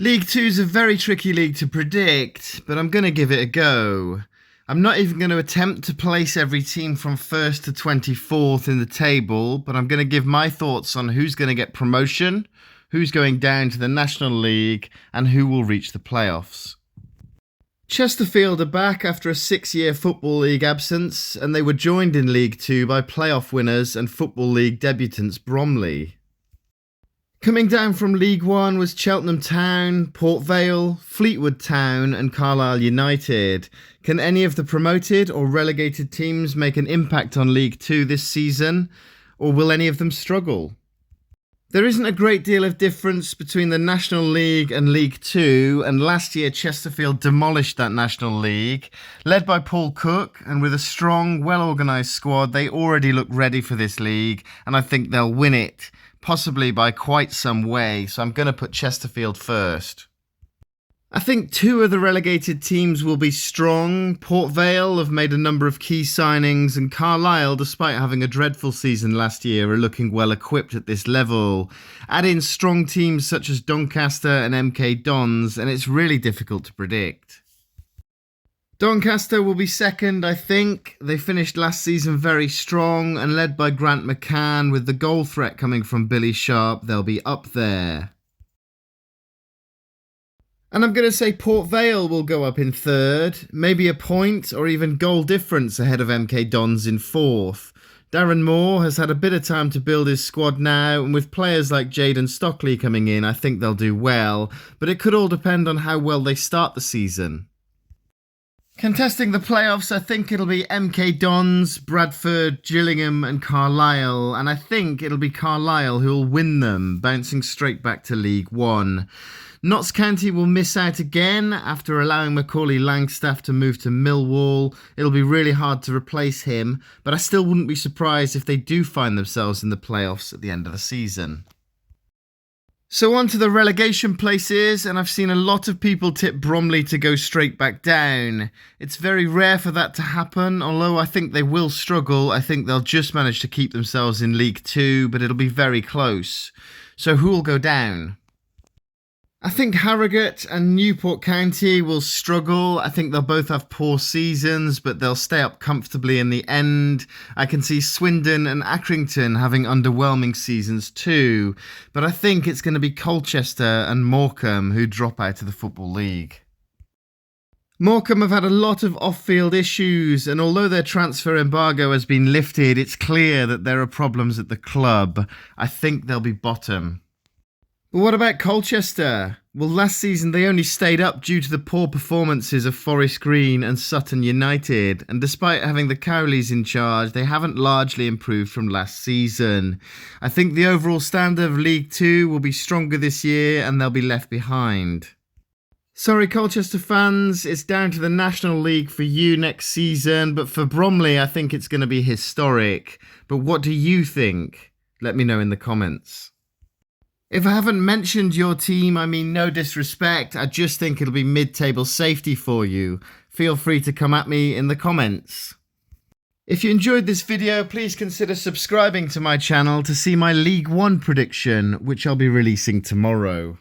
League Two's a very tricky league to predict, but I'm going to give it a go. I'm not even going to attempt to place every team from 1st to 24th in the table, but I'm going to give my thoughts on who's going to get promotion, who's going down to the National League, and who will reach the playoffs. Chesterfield are back after a 6-year Football League absence, and they were joined in League Two by playoff winners and Football League debutants Bromley. Coming down from League One was Cheltenham Town, Port Vale, Fleetwood Town and Carlisle United. Can any of the promoted or relegated teams make an impact on League Two this season, or will any of them struggle? There isn't a great deal of difference between the National League and League Two, and last year Chesterfield demolished that National League. Led by Paul Cook and with a strong, well-organised squad, they already look ready for this league, and I think they'll win it, possibly by quite some way, so I'm going to put Chesterfield first. I think two of the relegated teams will be strong. Port Vale have made a number of key signings, and Carlisle, despite having a dreadful season last year, are looking well equipped at this level. Add in strong teams such as Doncaster and MK Dons, and it's really difficult to predict. Doncaster will be second, I think. They finished last season very strong, and led by Grant McCann, with the goal threat coming from Billy Sharp, they'll be up there. And I'm going to say Port Vale will go up in third, maybe a point or even goal difference ahead of MK Dons in fourth. Darren Moore has had a bit of time to build his squad now, and with players like Jayden Stockley coming in, I think they'll do well, but it could all depend on how well they start the season. Contesting the playoffs, I think it'll be MK Dons, Bradford, Gillingham and Carlisle, and I think it'll be Carlisle who'll win them, bouncing straight back to League One. Notts County will miss out again after allowing Macaulay Langstaff to move to Millwall. It'll be really hard to replace him, but I still wouldn't be surprised if they do find themselves in the playoffs at the end of the season. So on to the relegation places, and I've seen a lot of people tip Bromley to go straight back down. It's very rare for that to happen, although I think they will struggle. I think they'll just manage to keep themselves in League Two, but it'll be very close. So who will go down? I think Harrogate and Newport County will struggle. I think they'll both have poor seasons, but they'll stay up comfortably in the end. I can see Swindon and Accrington having underwhelming seasons too, but I think it's going to be Colchester and Morecambe who drop out of the Football League. Morecambe have had a lot of off-field issues, and although their transfer embargo has been lifted, it's clear that there are problems at the club. I think they'll be bottom. But what about Colchester? Well, last season they only stayed up due to the poor performances of Forest Green and Sutton United, and despite having the Cowleys in charge, they haven't largely improved from last season. I think the overall standard of League Two will be stronger this year, and they'll be left behind. Sorry Colchester fans, it's down to the National League for you next season, but for Bromley I think it's going to be historic. But what do you think? Let me know in the comments. If I haven't mentioned your team, I mean no disrespect, I just think it'll be mid-table safety for you. Feel free to come at me in the comments. If you enjoyed this video, please consider subscribing to my channel to see my League One prediction, which I'll be releasing tomorrow.